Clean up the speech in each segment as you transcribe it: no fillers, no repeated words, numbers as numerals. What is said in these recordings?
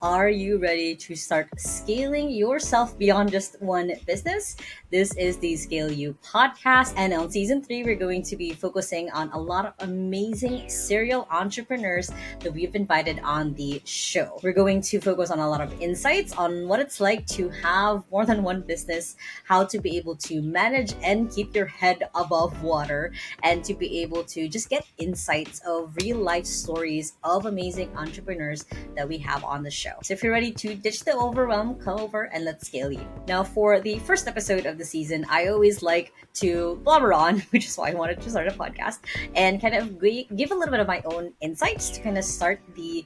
Are you ready to start scaling yourself beyond just one business? This is the Scale You podcast. And on season 3, we're going to be focusing on a lot of amazing serial entrepreneurs that we've invited on the show. We're going to focus on a lot of insights on what it's like to have more than one business, how to be able to manage and keep your head above water, and to be able to just get insights of real life stories of amazing entrepreneurs that we have on the show. So if you're ready to ditch the overwhelm, come over and let's scale you. Now, for the first episode of the season, I always like to blabber on, which is why I wanted to start a podcast, and kind of give a little bit of my own insights to kind of start the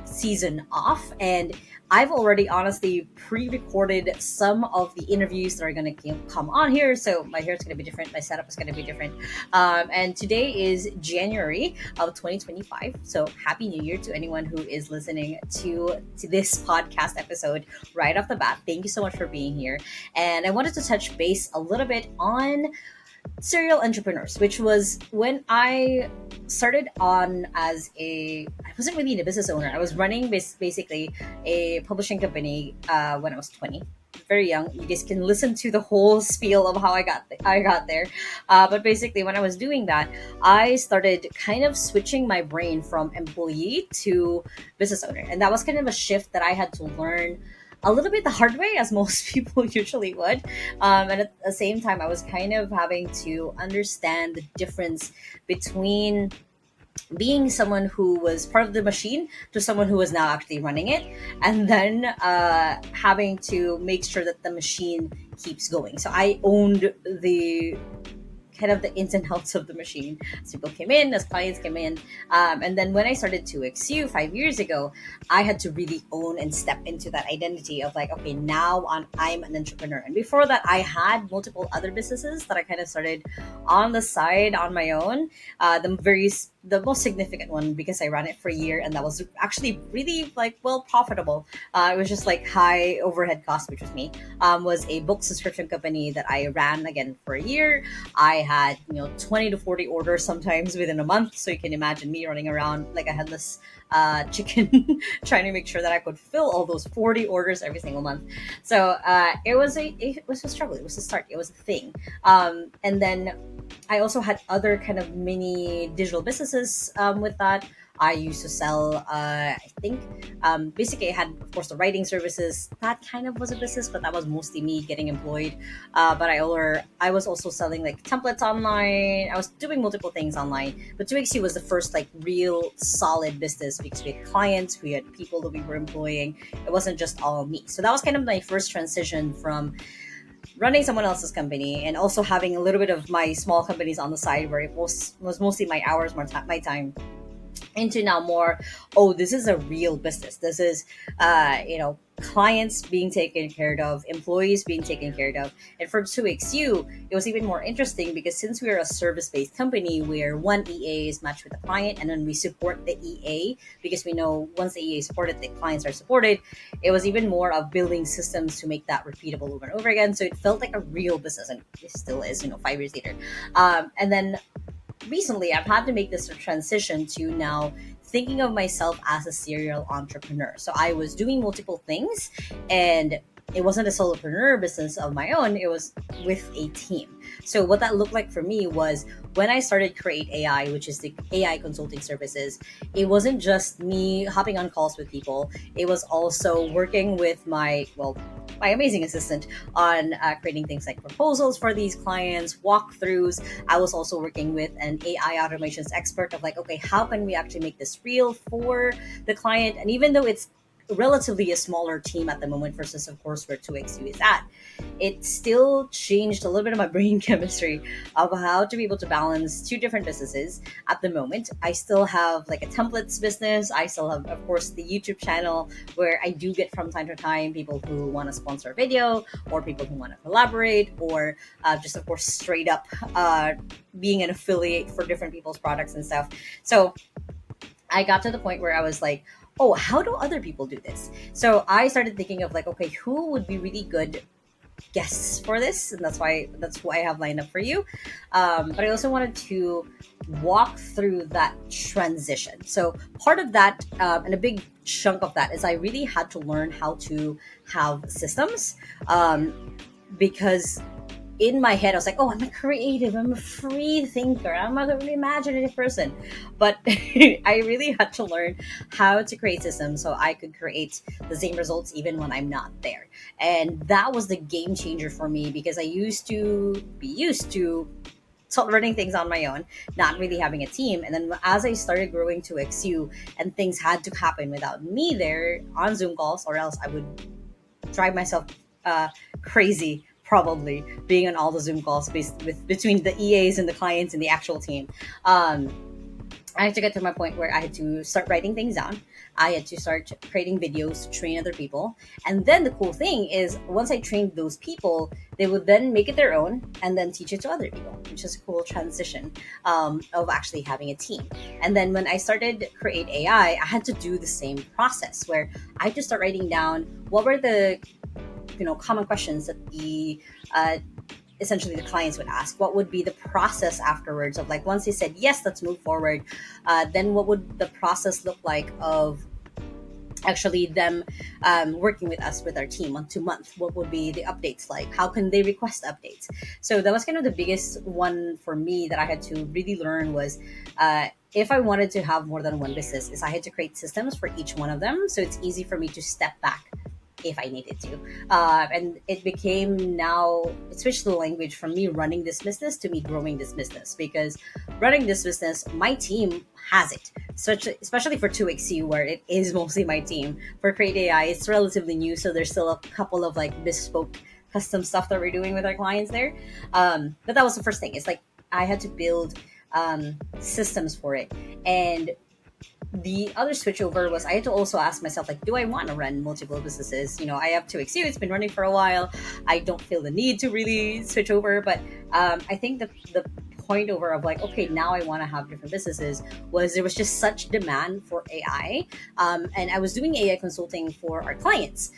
season off. And I've already honestly pre-recorded some of the interviews that are going to come on here. So my hair is going to be different. My setup is going to be different. And today is January of 2025. So happy New Year to anyone who is listening to this podcast episode right off the bat. Thank you so much for being here. And I wanted to touch base a little bit on serial entrepreneurs, which was when I started on as I wasn't really a business owner. I was running basically a publishing company when I was 20. Very young. You guys can listen to the whole spiel of how I got there. But basically, when I was doing that, I started kind of switching my brain from employee to business owner, and that was kind of a shift that I had to learn a little bit the hard way, as most people usually would. And at the same time, I was kind of having to understand the difference between being someone who was part of the machine to someone who was now actually running it, and then having to make sure that the machine keeps going. So I owned the kind of the ins and outs of the machine as people came in, as clients came in. And then when I started 𝐒𝐞𝐚𝐬𝐭 5 years ago, I had to really own and step into that identity of like, okay, now I'm an entrepreneur. And before that, I had multiple other businesses that I kind of started on the side on my own. The most significant one, because I ran it for a year, and that was actually really like well profitable. It was just like high overhead cost, which was me. Was a book subscription company that I ran again for a year. I had 20 to 40 orders sometimes within a month, so you can imagine me running around like a headless chicken trying to make sure that I could fill all those 40 orders every single month. So it was a struggle. It was a start. It was a thing. And then I also had other kind of mini digital businesses with that. I used to sell, I think, basically I had, of course, the writing services. That kind of was a business, but that was mostly me getting employed. But I was also selling like templates online. I was doing multiple things online. But 𝐒𝐿𝐴 was the first like real solid business because we had clients, we had people that we were employing. It wasn't just all me. So that was kind of my first transition from running someone else's company and also having a little bit of my small companies on the side where it was mostly my hours, my time, into now more, oh, this is a real business. This is clients being taken care of, employees being taken care of. And for 𝐒𝐿𝐴, it was even more interesting because since we're a service-based company where one EA is matched with the client and then we support the EA, because we know once the EA is supported, the clients are supported, it was even more of building systems to make that repeatable over and over again. So it felt like a real business, and it still is 5 years later. And then recently I've had to make this transition to now thinking of myself as a serial entrepreneur. So I was doing multiple things, and it wasn't a solopreneur business of my own, it was with a team. So what that looked like for me was when I started Create AI, which is the AI consulting services, it wasn't just me hopping on calls with people. It was also working with my amazing assistant on creating things like proposals for these clients, walkthroughs. I was also working with an AI automations expert of like, okay, how can we actually make this real for the client? And even though it's relatively a smaller team at the moment versus, of course, where 𝐒𝐿𝐴 is at, it still changed a little bit of my brain chemistry of how to be able to balance two different businesses at the moment. I still have like a templates business. I still have, of course, the YouTube channel where I do get from time to time people who want to sponsor a video or people who want to collaborate or just, of course, straight up being an affiliate for different people's products and stuff. So I got to the point where I was like, oh, how do other people do this? So I started thinking of like, okay, who would be really good guests for this, and that's who I have lined up for you. But I also wanted to walk through that transition. So part of that, and a big chunk of that, is I really had to learn how to have systems, because in my head I was like, oh, I'm a creative, I'm a free thinker, I'm a really imaginative person. But I really had to learn how to create systems so I could create the same results even when I'm not there. And that was the game changer for me, because I used to be used to start running things on my own, not really having a team. And then as I started growing to XU, and things had to happen without me there on Zoom calls, or else I would drive myself crazy, probably being on all the Zoom calls between the EAs and the clients and the actual team. I had to get to my point where I had to start writing things down. I had to start creating videos to train other people. And then the cool thing is, once I trained those people, they would then make it their own and then teach it to other people, which is a cool transition, of actually having a team. And then when I started Create AI, I had to do the same process where I had to start writing down what were the common questions that the essentially the clients would ask. What would be the process afterwards of, like, once they said yes, let's move forward, then what would the process look like of actually them working with us, with our team, month to month? What would be the updates like? How can they request updates? So that was kind of the biggest one for me that I had to really learn was, if I wanted to have more than one business, is I had to create systems for each one of them, so it's easy for me to step back if I needed to. And it became, now it switched the language from me running this business to me growing this business, because running this business, my team has it. Especially for 2XU, where it is mostly my team. For Create AI, it's relatively new, so there's still a couple of like bespoke custom stuff that we're doing with our clients there. But that was the first thing. It's like I had to build systems for it. And the other switchover was I had to also ask myself, like, do I want to run multiple businesses? I have 2XU, it's been running for a while. I don't feel the need to really switch over, but I think the point over of like, okay, now I want to have different businesses, was there was just such demand for AI. And I was doing AI consulting for our clients,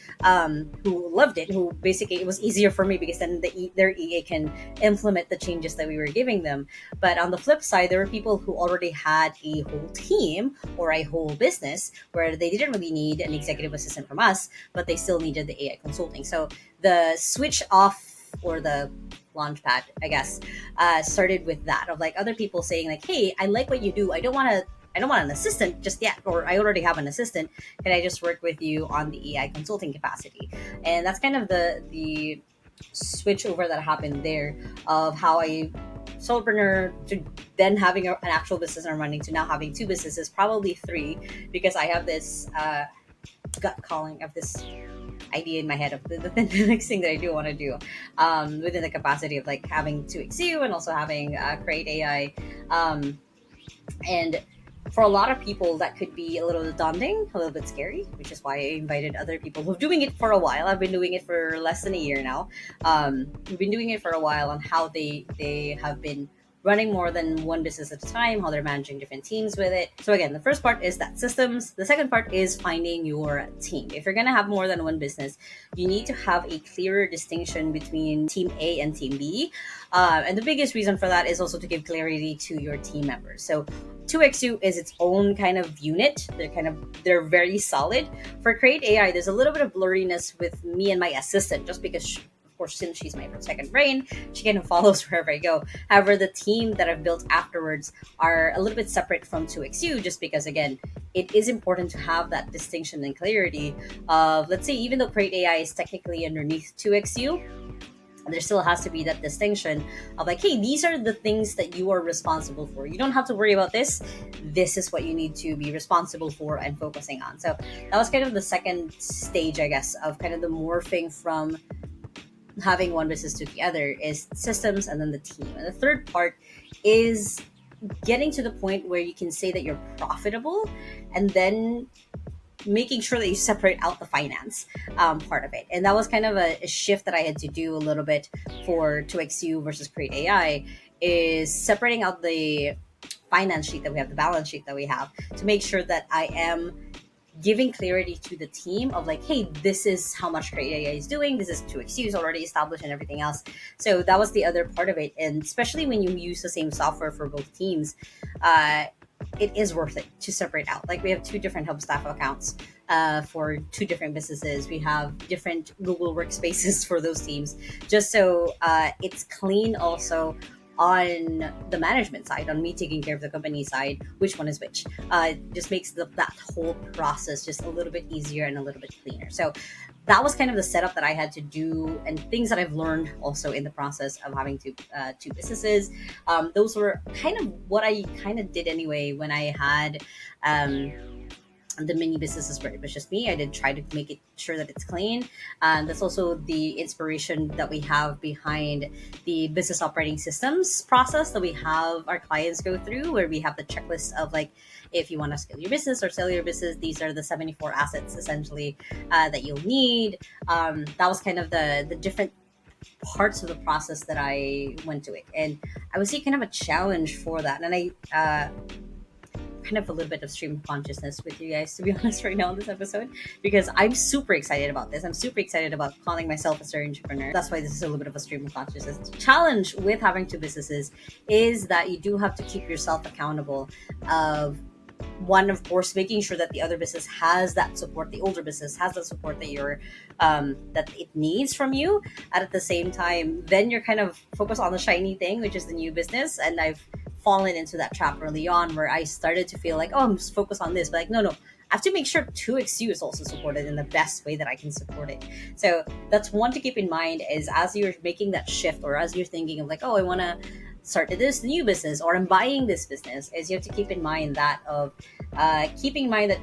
who loved it, who basically, it was easier for me because then their EA can implement the changes that we were giving them. But on the flip side, there were people who already had a whole team or a whole business where they didn't really need an executive assistant from us, but they still needed the AI consulting. So the switch off, or the launchpad, I guess, started with that, of like other people saying like, hey, I like what you do. I don't want an assistant just yet, or I already have an assistant. Can I just work with you on the AI consulting capacity? And that's kind of the switch over that happened there, of how I solopreneur to then having an actual business I'm running, to now having two businesses, probably three, because I have this gut calling of this idea in my head of the next thing that I do want to do, within the capacity of like having 2XU and also having Create AI. And for a lot of people, that could be a little daunting, a little bit scary, which is why I invited other people who've doing it for a while. I've been doing it for less than a year now. We've been doing it for a while on how they have been running more than one business at a time, how they're managing different teams with it. So again, the first part is that systems. The second part is finding your team. If you're going to have more than one business, you need to have a clearer distinction between team A and team B. And the biggest reason for that is also to give clarity to your team members. So 2XU is its own kind of unit. They're very solid. For Create AI, there's a little bit of blurriness with me and my assistant, just because of course, since she's my second brain, she kind of follows wherever I go. However, the team that I've built afterwards are a little bit separate from 2XU, just because, again, it is important to have that distinction and clarity of, let's say, even though Create AI is technically underneath 2XU, there still has to be that distinction of like, hey, these are the things that you are responsible for. You don't have to worry about this. This is what you need to be responsible for and focusing on. So that was kind of the second stage, I guess, of kind of the morphing from having one business to the other, is systems and then the team. And the third part is getting to the point where you can say that you're profitable, and then making sure that you separate out the finance part of it. And that was kind of a shift that I had to do a little bit for 2XU versus Create AI, is separating out the finance sheet that we have, the balance sheet that we have, to make sure that I am giving clarity to the team of like, hey, this is how much Create AI is doing. This is 2XU is already established and everything else. So that was the other part of it. And especially when you use the same software for both teams, it is worth it to separate out. Like we have two different Hubstaff accounts for two different businesses. We have different Google workspaces for those teams, just so it's clean also on the management side, on me taking care of the company side, which one is which. Just makes that whole process just a little bit easier and a little bit cleaner. So that was kind of the setup that I had to do, and things that I've learned also in the process of having two businesses. Those were kind of what I kind of did anyway when I had the mini businesses where it was just me. I did try to make it sure that it's clean. And that's also the inspiration that we have behind the business operating systems process that we have our clients go through, where we have the checklist of like, if you want to scale your business or sell your business, these are the 74 assets essentially that you'll need. That was kind of the different parts of the process that I went to it. And I would say kind of a challenge for that. And I kind of a little bit of stream of consciousness with you guys, to be honest, right now in this episode, because I'm super excited about this. I'm super excited about calling myself a serial entrepreneur. That's why this is a little bit of a stream of consciousness. The challenge with having two businesses is that you do have to keep yourself accountable of one, of course, making sure that the other business has that support, the older business has the support that you're that it needs from you. And at the same time, then you're kind of focused on the shiny thing, which is the new business. And I've fallen into that trap early on where I started to feel like, oh, I'm just focused on this, but like, no, I have to make sure 2XU is also supported in the best way that I can support it. So that's one to keep in mind, is as you're making that shift, or as you're thinking of like, oh, I want to start this new business, or I'm buying this business, is you have to keep in mind that of keeping in mind that,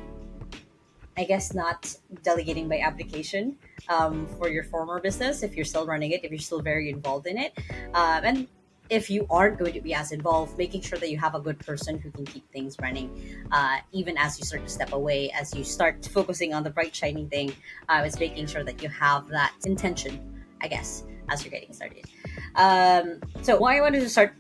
I guess, not delegating by application for your former business, if you're still running it, if you're still very involved in it. And if you aren't going to be as involved, making sure that you have a good person who can keep things running, even as you start to step away, as you start focusing on the bright, shiny thing, is making sure that you have that intention, I guess, as you're getting started. So why I wanted to start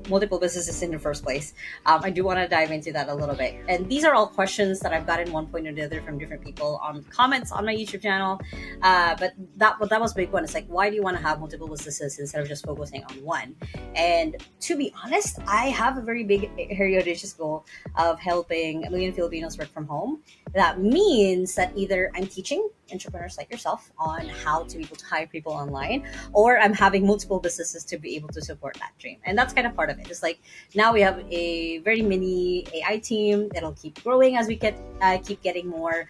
multiple businesses in the first place, I do want to dive into that a little bit. And these are all questions that I've gotten one point or the other from different people on comments on my YouTube channel. But that was a big one. It's like, why do you want to have multiple businesses instead of just focusing on one? And to be honest, I have a very big, hairy, audacious goal of helping a million Filipinos work from home. That means that either I'm teaching entrepreneurs like yourself on how to be able to hire people online, or I'm having multiple businesses to be able to support that dream. And that's kind of part of it. It's like, now we have a very mini AI team that'll keep growing as we keep getting more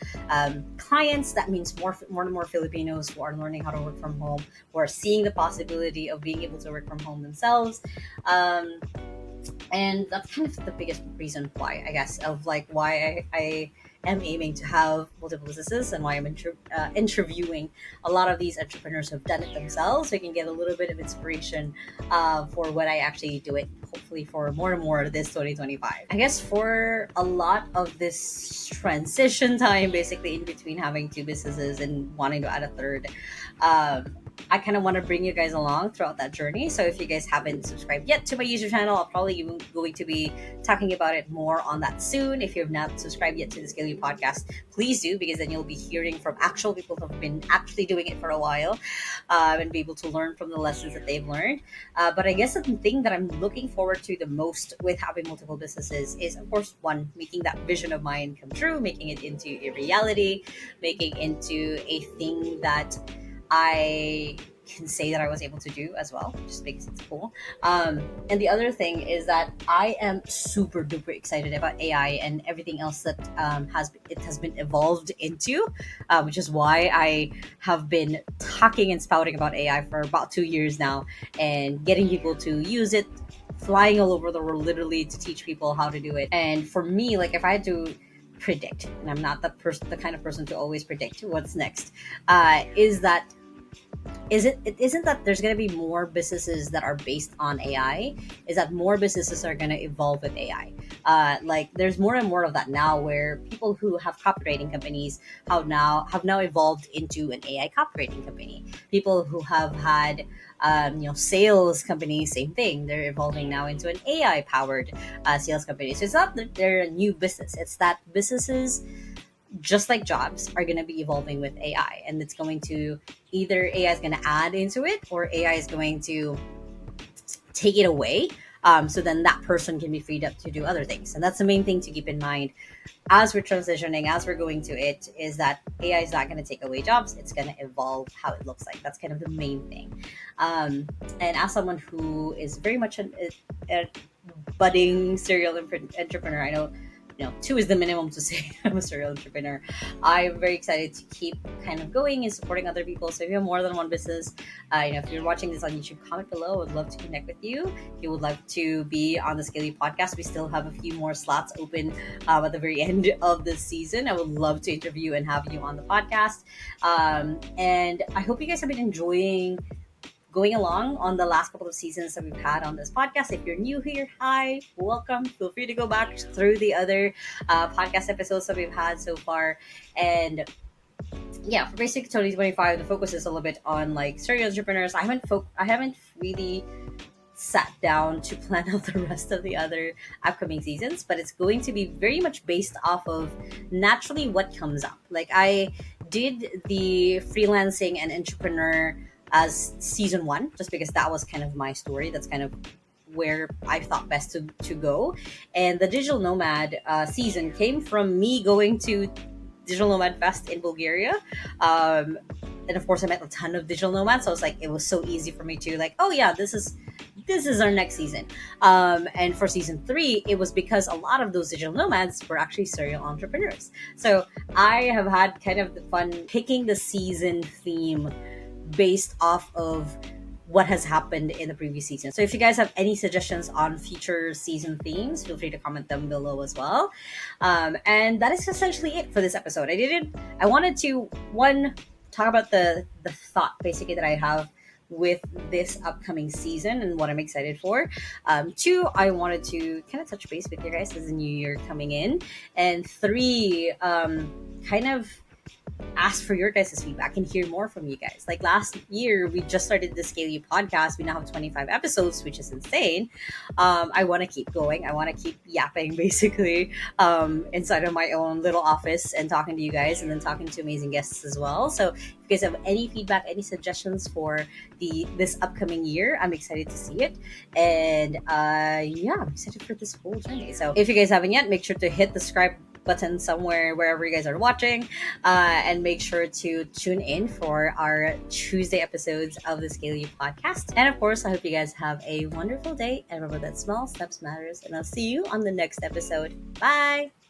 clients. That means more and more Filipinos who are learning how to work from home, who are seeing the possibility of being able to work from home themselves. And that's kind of the biggest reason why, I guess, of like why I am aiming to have multiple businesses, and why I'm interviewing a lot of these entrepreneurs who have done it themselves, so I can get a little bit of inspiration for when I actually do it, hopefully for more and more this 2025. I guess for a lot of this transition time, basically in between having two businesses and wanting to add a third, I kind of want to bring you guys along throughout that journey. So if you guys haven't subscribed yet to my YouTube channel, I'll probably going to be talking about it more on that soon. If you have not subscribed yet to the 𝐒𝐞𝐚𝐥𝐞 podcast, please do, because then you'll be hearing from actual people who have been actually doing it for a while, and be able to learn from the lessons that they've learned. But I guess the thing that I'm looking forward to the most with having multiple businesses is, of course, one, making that vision of mine come true, making it into a reality, making into a thing that I can say that I was able to do as well, just because it's cool. And the other thing is that I am super duper excited about AI and everything else that has been evolved into, which is why I have been talking and spouting about AI for about 2 years now, and getting people to use it, flying all over the world literally to teach people how to do it. And for me, like, if I had to predict, and I'm not the kind of person to always predict what's next, it isn't that there's going to be more businesses that are based on AI, is that more businesses are going to evolve with AI. Like, there's more and more of that now, where people who have copywriting companies have now evolved into an AI copywriting company. People who have had sales companies, same thing, they're evolving now into an AI powered sales company. So it's not that they're a new business, it's that businesses just like jobs are going to be evolving with AI, and it's going to either AI is going to add into it or AI is going to take it away. So then that person can be freed up to do other things. And that's the main thing to keep in mind as we're transitioning, as we're going to it, is that AI is not going to take away jobs. It's going to evolve how it looks like. That's kind of the main thing. And as someone who is very much a budding serial entrepreneur, I know, two is the minimum to say I'm a serial entrepreneur. I'm very excited to keep kind of going and supporting other people. So if you have more than one business, if you're watching this on YouTube, comment below. I would love to connect with you. If you would like to be on the 𝐒𝐞𝐚 podcast, we still have a few more slots open at the very end of the season. I would love to interview and have you on the podcast. And I hope you guys have been enjoying going along on the last couple of seasons that we've had on this podcast. If you're new here, hi, welcome. Feel free to go back through the other podcast episodes that we've had so far. And yeah, for Basic 2025, the focus is a little bit on like serial entrepreneurs. I haven't really sat down to plan out the rest of the other upcoming seasons, but it's going to be very much based off of naturally what comes up. Like I did the freelancing and entrepreneur as season 1, just because that was kind of my story. That's kind of where I thought best to go. And the digital nomad season came from me going to Digital Nomad Fest in Bulgaria. And of course I met a ton of digital nomads. So I was like, it was so easy for me to like, oh yeah, this is our next season. And for season 3, it was because a lot of those digital nomads were actually serial entrepreneurs. So I have had kind of the fun picking the season theme based off of what has happened in the previous season. So if you guys have any suggestions on future season themes, feel free to comment them below as well. And that is essentially it for this episode. I wanted to, one, talk about the thought basically that I have with this upcoming season and what I'm excited for. 2, I wanted to kind of touch base with you guys as the new year coming in. And 3, kind of ask for your guys' feedback and hear more from you guys. Like last year, we just started the 𝐒𝐞𝐚 podcast. We now have 25 episodes, which is insane. I want to keep going. I want to keep yapping basically inside of my own little office and talking to you guys and then talking to amazing guests as well. So if you guys have any feedback, any suggestions for this upcoming year, I'm excited to see it. And yeah, I'm excited for this whole journey. So if you guys haven't yet, make sure to hit the subscribe button somewhere wherever you guys are watching, and make sure to tune in for our Tuesday episodes of the 𝐒𝐞𝐚 podcast. And of course, I hope you guys have a wonderful day, and remember that small steps matters, and I'll see you on the next episode. Bye.